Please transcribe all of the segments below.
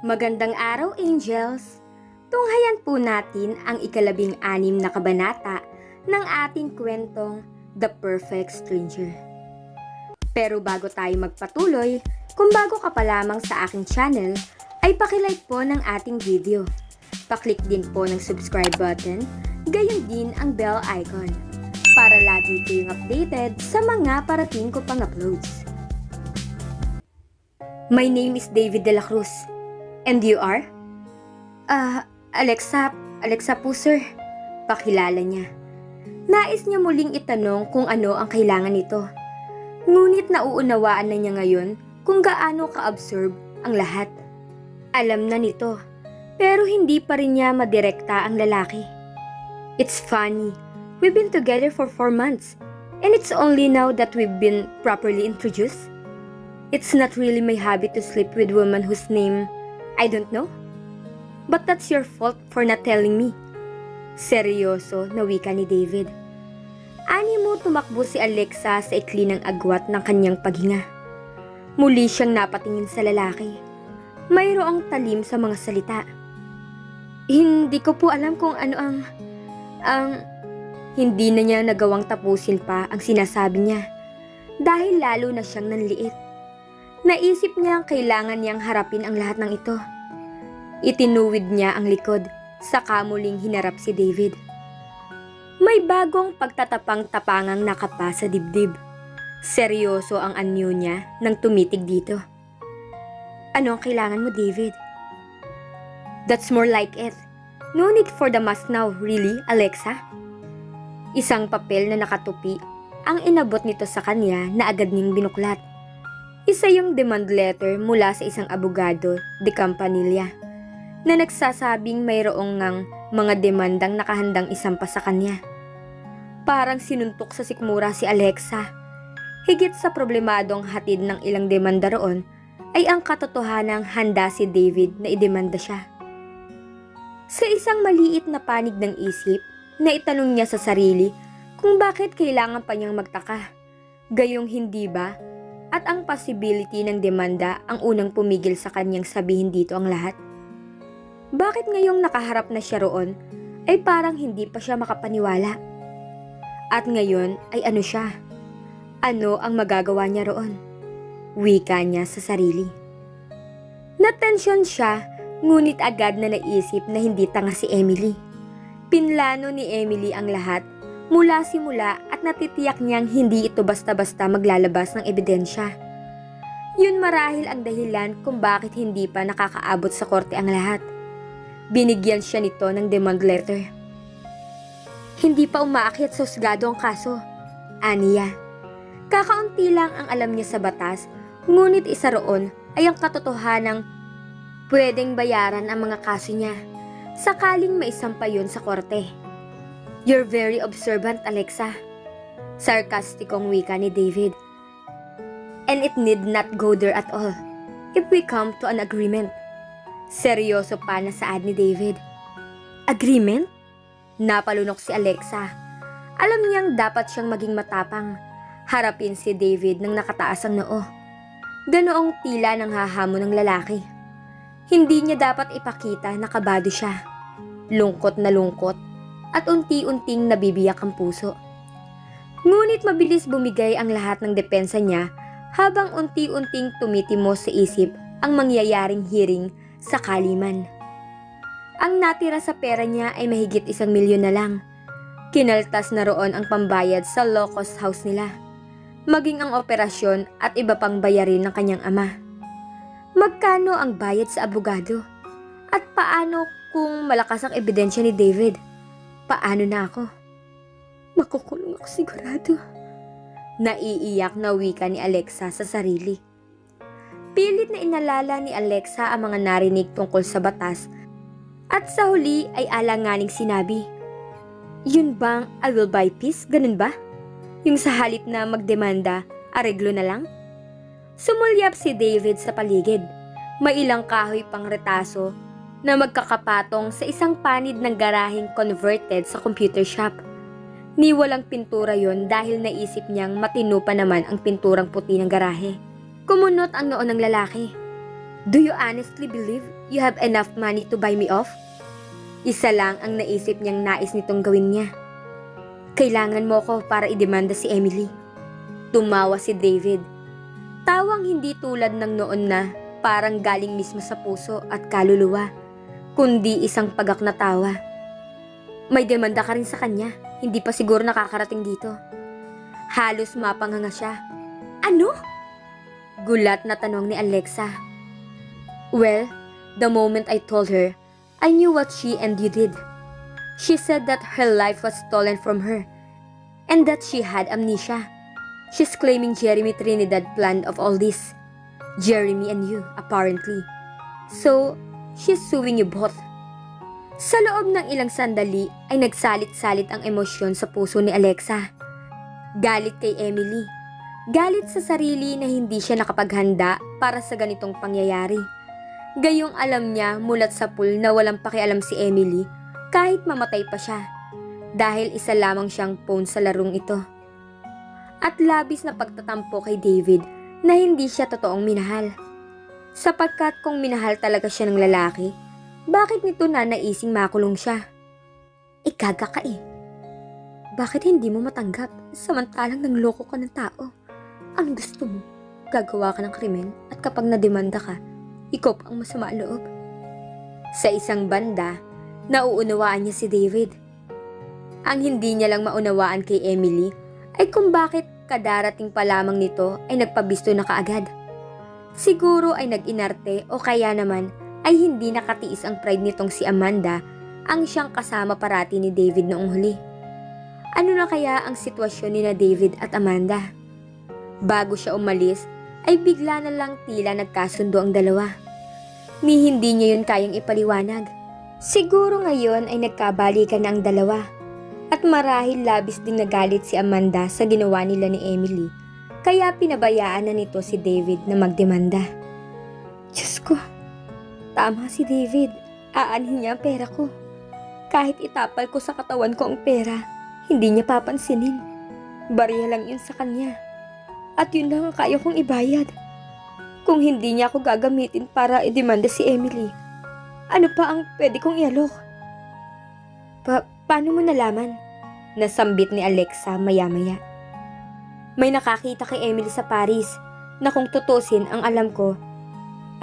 Magandang araw, Angels! Tunghayan po natin ang ika-16 na kabanata ng ating kwentong The Perfect Stranger. Pero bago tayo magpatuloy, kung bago ka pa lamang sa aking channel, ay pakilike po ng ating video. Paklik din po ng subscribe button, gayon din ang bell icon, para lagi kayong updated sa mga parating ko pang uploads. My name is David de la Cruz. And you are? Alexa po sir. Pakilala niya. Nais niya muling itanong kung ano ang kailangan nito. Ngunit nauunawaan na niya ngayon kung gaano ka-absorb ang lahat. Alam na nito, pero hindi pa rin niya madirekta ang lalaki. It's funny, we've been together for 4 months, and it's only now that we've been properly introduced. It's not really my habit to sleep with women whose name I don't know. But that's your fault for not telling me. Seryoso na wika ni David. Animo tumakbo si Alexa sa ikli ng agwat ng kanyang paghinga. Muli siyang napatingin sa lalaki. Mayroong talim sa mga salita. Hindi ko po alam kung ano ang... Hindi na niya nagawang tapusin pa ang sinasabi niya. Dahil lalo na siyang nanliit. Naisip niya ang kailangan niyang harapin ang lahat ng ito. Itinuwid niya ang likod, saka muling hinarap si David. May bagong pagtatapang-tapangang nakapa sa dibdib. Seryoso ang anyo niya nang tumitig dito. Ano ang kailangan mo, David? That's more like it. No need for the mask now, really, Alexa? Isang papel na nakatupi ang inabot nito sa kanya na agad niyang binuklat. Isa yung demand letter mula sa isang abogado de Campanilla na nagsasabing mayroong ngang mga demandang nakahandang isampa sa kanya. Parang sinuntok sa sikmura si Alexa. Higit sa problemadong hatid ng ilang demanda roon ay ang katotohanang handa si David na idemanda siya. Sa isang maliit na panig ng isip, naitanong niya sa sarili kung bakit kailangan pa niyang magtaka. Gayong hindi ba? At ang possibility ng demanda ang unang pumigil sa kanyang sabihin dito ang lahat. Bakit ngayong nakaharap na siya roon ay parang hindi pa siya makapaniwala? At ngayon ay ano siya? Ano ang magagawa niya roon? Wika niya sa sarili. Natensyon siya, ngunit agad na naisip na hindi tanga si Emily. Pinlano ni Emily ang lahat mula simula at natitiyak niyang hindi ito basta-basta maglalabas ng ebidensya. Yun marahil ang dahilan kung bakit hindi pa nakakaabot sa korte ang lahat. Binigyan siya nito ng demand letter. Hindi pa umaakyat sa husgado ang kaso, aniya. Kakaunti lang ang alam niya sa batas, ngunit isa roon ay ang katotohanang pwedeng bayaran ang mga kaso niya, sakaling maisampa yun sa korte. You're very observant, Alexa. Sarkastikong wika ni David. And it need not go there at all if we come to an agreement. Seryoso pa na saad ni David. Agreement? Napalunok si Alexa. Alam niyang dapat siyang maging matapang. Harapin si David nang nakataas ang noo. Ganoong tila ng hahamo ng lalaki. Hindi niya dapat ipakita na kabado siya. Lungkot na lungkot. At unti-unting nabibiyak ang puso. Ngunit mabilis bumigay ang lahat ng depensa niya habang unti-unting tumitimos sa isip ang mangyayaring hearing sa kaliman. Ang natira sa pera niya ay mahigit 1 milyon na lang. Kinaltas na roon ang pambayad sa low-cost house nila, maging ang operasyon at iba pang bayarin ng kanyang ama. Magkano ang bayad sa abogado? At paano kung malakas ang ebidensya ni David? Paano na ako? Makukulong ako sigurado. Naiiyak na wika ni Alexa sa sarili. Pilit na inalala ni Alexa ang mga narinig tungkol sa batas at sa huli ay alanganing sinabi, yun bang I will buy peace? Ganun ba? Yung sa halip na magdemanda, areglo na lang? Sumulyap si David sa paligid. May ilang kahoy pang retaso na magkakapatong sa isang panid ng garaheng converted sa computer shop. Ni walang pintura yon dahil naisip niyang matino pa naman ang pinturang puti ng garahe. Kumunot ang noo ng lalaki. Do you honestly believe you have enough money to buy me off? Isa lang ang naisip niyang nais nitong gawin niya. Kailangan mo ko para idemanda si Emily. Tumawa si David. Tawang hindi tulad ng noon na parang galing mismo sa puso at kaluluwa, kundi isang pagak na tawa. May demanda ka rin sa kanya, hindi pa siguro nakakarating dito. Halos mapanganga siya. Ano? Gulat na tanong ni Alexa. Well, the moment I told her, I knew what she and you did. She said that her life was stolen from her and that she had amnesia. She's claiming Jeremy Trinidad planned of all this. Jeremy and you, apparently. So, she's suing you both. Sa loob ng ilang sandali ay nagsalit-salit ang emosyon sa puso ni Alexa. Galit kay Emily. Galit sa sarili na hindi siya nakapaghanda para sa ganitong pangyayari. Gayong alam niya mulat sa pool na walang pakialam si Emily kahit mamatay pa siya dahil isa lamang siyang pawn sa larong ito. At labis na pagtatampo kay David na hindi siya totoong minahal. Sapagkat kung minahal talaga siya ng lalaki, bakit nito na naising makulong siya? Ikaga ka eh. Bakit hindi mo matanggap samantalang nangloko ka ng tao? Ang gusto mo, gagawa ka ng krimen at kapag nademanda ka, ikaw pa ang masama loob. Sa isang banda, nauunawaan niya si David. Ang hindi niya lang maunawaan kay Emily ay kung bakit kadarating pa lamang nito ay nagpabisto na kaagad. Siguro ay nag-inarte o kaya naman ay hindi nakatiis ang pride nitong si Amanda ang siyang kasama parati ni David noong huli. Ano na kaya ang sitwasyon ni na David at Amanda? Bago siya umalis, ay bigla na lang tila nagkasundo ang dalawa. Ni hindi niya yun kayang ipaliwanag. Siguro ngayon ay nagkabalikan na ang dalawa. At marahil labis ding nagalit si Amanda sa ginawa nila ni Emily, kaya pinabayaan na nito si David na magdemanda. Diyos ko, tama si David, aanhin niya ang pera ko. Kahit itapal ko sa katawan ko ang pera, hindi niya papansinin. Bariya lang yun sa kanya. At yun lang ang kaya kong ibayad. Kung hindi niya ako gagamitin para idemanda si Emily, ano pa ang pwede kong ialok? Paano mo nalaman? Nasambit ni Alexa maya-maya. May nakakita kay Emily sa Paris na kung tutusin ang alam ko,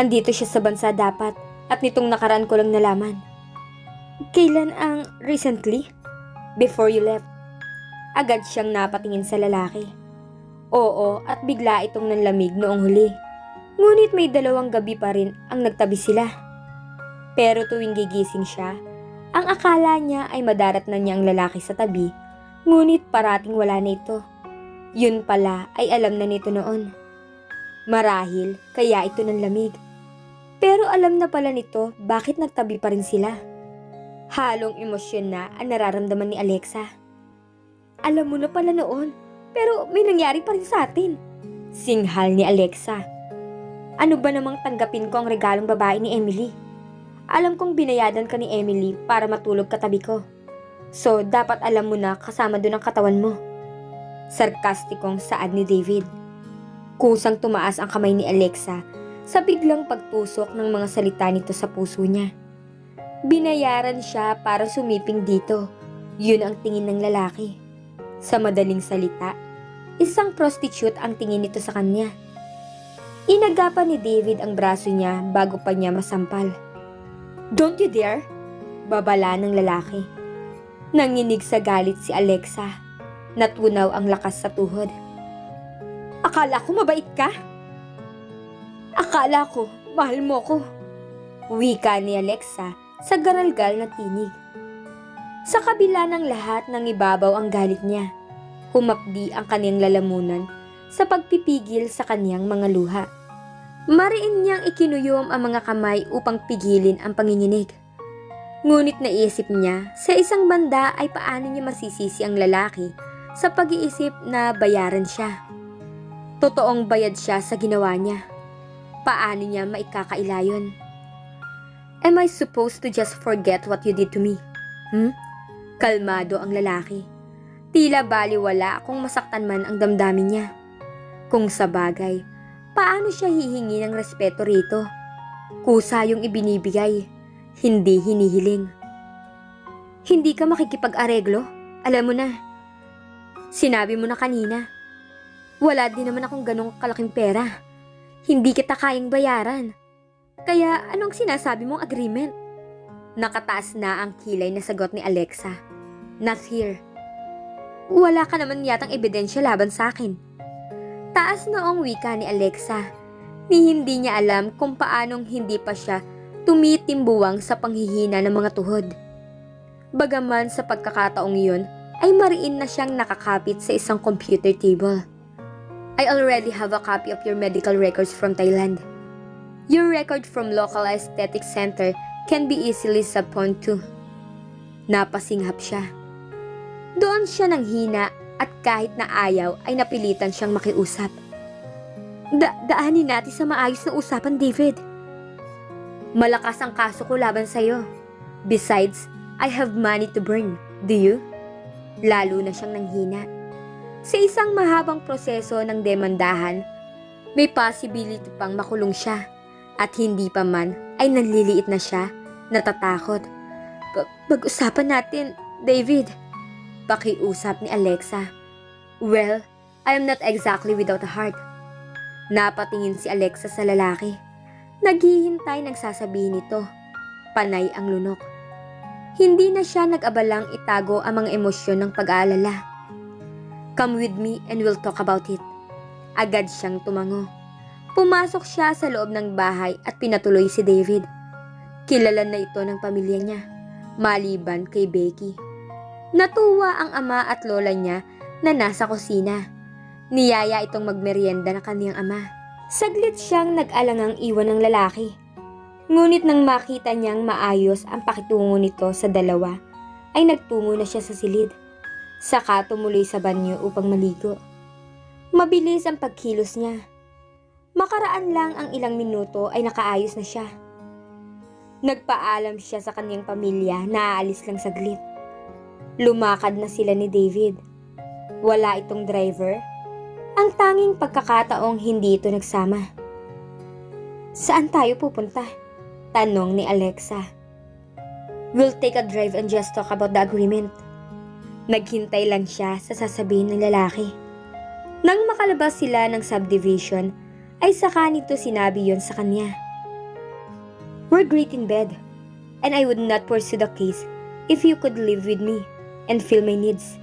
andito siya sa bansa dapat at nitong nakaraan ko lang nalaman. Kailan ang recently? Before you left. Agad siyang napatingin sa lalaki. Oo, at bigla itong nanlamig noong huli. Ngunit may 2 gabi pa rin ang nagtabi sila. Pero tuwing gigising siya, ang akala niya ay madarat na niya ang lalaki sa tabi, ngunit parating wala na ito. Yun pala ay alam na nito noon. Marahil kaya ito nanlamig. Pero alam na pala nito bakit nagtabi pa rin sila. Halong emosyon na ang nararamdaman ni Alexa. Alam mo na pala noon, pero may nangyari pa rin sa atin. Singhal ni Alexa. Ano ba namang tanggapin ko ang regalong babae ni Emily? Alam kong binayadan ka ni Emily para matulog katabi ko. So, dapat alam mo na kasama doon ang katawan mo. Sarkastikong saad ni David. Kusang tumaas ang kamay ni Alexa sa biglang pagtusok ng mga salita nito sa puso niya. Binayaran siya para sumiping dito. Yun ang tingin ng lalaki. Sa madaling salita, isang prostitute ang tingin nito sa kanya. Inagapan ni David ang braso niya bago pa niya masampal. Don't you dare! Babala ng lalaki. Nanginig sa galit si Alexa. Natunaw ang lakas sa tuhod. Akala ko mabait ka? Akala ko mahal mo ko. Wika ni Alexa sa garalgal na tinig. Sa kabila ng lahat ng ibabaw ang galit niya, humapdi ang kanyang lalamunan sa pagpipigil sa kanyang mga luha. Mariin niyang ikinuyom ang mga kamay upang pigilin ang panginginig. Ngunit naisip niya, sa isang banda ay paano niya masisisi ang lalaki sa pag-iisip na bayaran siya. Totoong bayad siya sa ginawa niya. Paano niya maikakailayon? Am I supposed to just forget what you did to me? Kalmado ang lalaki. Tila baliwala kung masaktan man ang damdamin niya. Kung sa bagay, paano siya hihingi ng respeto rito? Kusa yung ibinibigay, hindi hinihiling. Hindi ka makikipag-areglo? Alam mo na. Sinabi mo na kanina. Wala din naman akong ganong kalaking pera. Hindi kita kayang bayaran. Kaya anong sinasabi mong agreement? Nakataas na ang kilay na sagot ni Alexa. Not here. Wala ka naman yatang ebidensya laban sa akin. Taas noong wika ni Alexa. Ni hindi niya alam kung paanong hindi pa siya tumitimbuwang sa panghihina ng mga tuhod. Bagaman sa pagkakataong iyon ay mariin na siyang nakakapit sa isang computer table. I already have a copy of your medical records from Thailand. Your record from local aesthetic center can be easily subpoenaed to. Napasinghap siya. Doon siya nang hina at kahit na ayaw ay napilitan siyang makiusap. Daanin natin sa maayos na usapan, David. Malakas ang kaso ko laban sa'yo. Besides, I have money to burn. Do you? Lalo na siyang nanghina. Sa isang mahabang proseso ng demandahan, may possibility pang makulong siya. At hindi pa man ay nanliliit na siya, natatakot. Pag-usapan natin, David. Pakiusap ni Alexa. Well, I am not exactly without a heart. Napatingin si Alexa sa lalaki. Naghihintay ng sasabihin nito. Panay ang lunok. Hindi na siya nag-abalang itago ang mga emosyon ng pag-aalala. Come with me and we'll talk about it. Agad siyang tumango. Pumasok siya sa loob ng bahay at pinatuloy si David. Kilala na ito ng pamilya niya, maliban kay Becky. Natuwa ang ama at lola niya na nasa kusina. Niyaya itong magmerienda ng kaniyang ama. Saglit siyang nag-alangang iwan ng lalaki. Ngunit nang makita niyang maayos ang pakitungo nito sa dalawa, ay nagtungo na siya sa silid. Saka tumuloy sa banyo upang maligo. Mabilis ang pagkilos niya. Makaraan lang ang ilang minuto ay nakaayos na siya. Nagpaalam siya sa kanyang pamilya na aalis lang saglit. Lumakad na sila ni David. Wala itong driver. Ang tanging pagkakataong hindi ito nagsama. Saan tayo pupunta? Tanong ni Alexa. We'll take a drive and just talk about the agreement. Naghintay lang siya sa sasabihin ng lalaki. Nang makalabas sila ng subdivision, ay saka nito sinabi yon sa kanya. We're great in bed, and I would not pursue the case if you could live with me and fill my needs.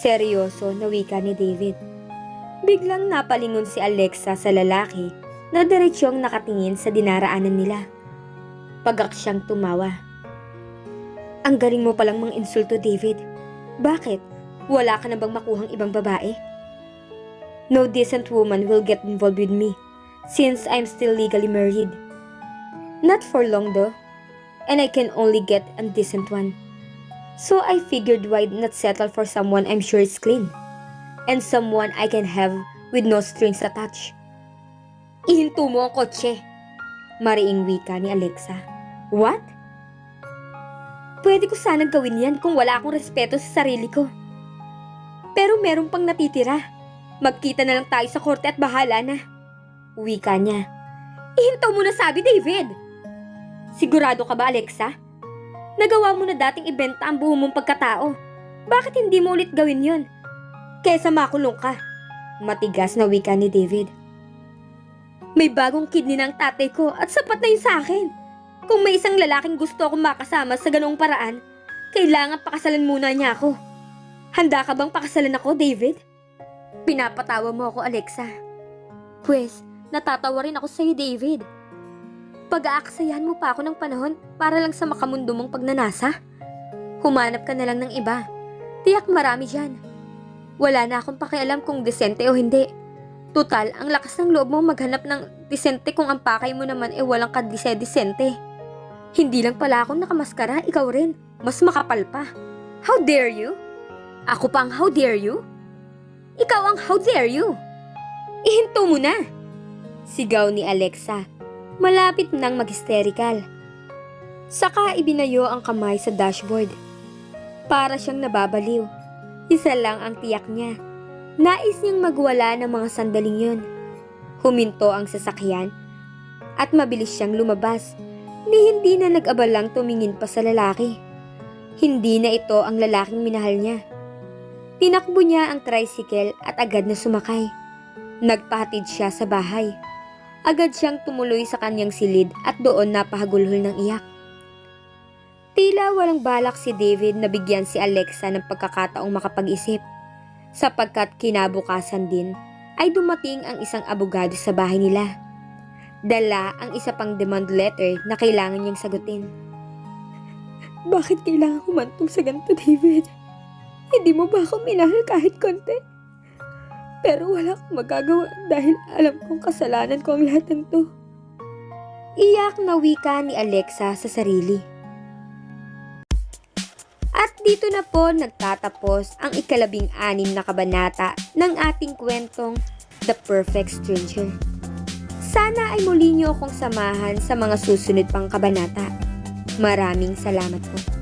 Seryoso na wika ni David. Biglang napalingon si Alexa sa lalaki na diretsyong nakatingin sa dinaraanan nila. Pagak siyang tumawa. Ang galing mo palang mga insulto, David. Bakit? Wala ka na bang makuhang ibang babae? No decent woman will get involved with me since I'm still legally married. Not for long though, and I can only get a decent one. So I figured why not settle for someone I'm sure is clean and someone I can have with no strings attached. Ihinto mo ang kotse, mariing wika ni Alexa. What? Pwede ko sanang gawin yan kung wala akong respeto sa sarili ko. Pero meron pang natitira. Magkita na lang tayo sa korte at bahala na. Wika niya. Ihinto mo na sabi, David! Sigurado ka ba, Alexa? Nagawa mo na dating ibenta ang buo mong pagkatao. Bakit hindi mo ulit gawin yon? Kesa makulong ka. Matigas na wika ni David. May bagong kidney ng tatay ko at sapat na yun sa akin. Kung may isang lalaking gusto akong makasama sa ganong paraan, kailangan pakasalan muna niya ako. Handa ka bang pakasalan ako, David? Pinapatawa mo ako, Alexa. Pwes, natatawa rin ako sa'yo, David. Pag-aaksayahan mo pa ako ng panahon para lang sa makamundo mong pagnanasa? Humanap ka na lang ng iba. Tiyak marami dyan. Wala na akong pakialam kung desente o hindi. Tutal, ang lakas ng loob mo maghanap ng desente kung ang pakay mo naman walang kadise-desente. Hindi lang pala ako nakamaskara, ikaw rin. Mas makapal pa. How dare you? Ako pa ang how dare you? Ikaw ang how dare you? Ihinto mo na! Sigaw ni Alexa. Malapit nang mag-hysterical. Saka ibinayo ang kamay sa dashboard. Para siyang nababaliw. Isa lang ang tiyak niya. Nais niyang magwala ng mga sandaling yun. Huminto ang sasakyan at mabilis siyang lumabas ni hindi na nag-abalang tumingin pa sa lalaki. Hindi na ito ang lalaking minahal niya. Tinakbo niya ang tricycle at agad na sumakay. Nagpahatid siya sa bahay. Agad siyang tumuloy sa kanyang silid at doon napahagulhol ng iyak. Tila walang balak si David na bigyan si Alexa ng pagkakataong makapag-isip, sapagkat kinabukasan din ay dumating ang isang abogado sa bahay nila. Dala ang isa pang demand letter na kailangan niyang sagutin. Bakit kailangan humantong sa ganito, David? Hindi mo ba ako minahal kahit konti? Pero wala akong magagawa dahil alam kong kasalanan ko ang lahat ng to. Iyak na wika ni Alexa sa sarili. At dito na po nagtatapos ang 16 na kabanata ng ating kwentong The Perfect Stranger. Sana ay muli niyo akong samahan sa mga susunod pang kabanata. Maraming salamat po.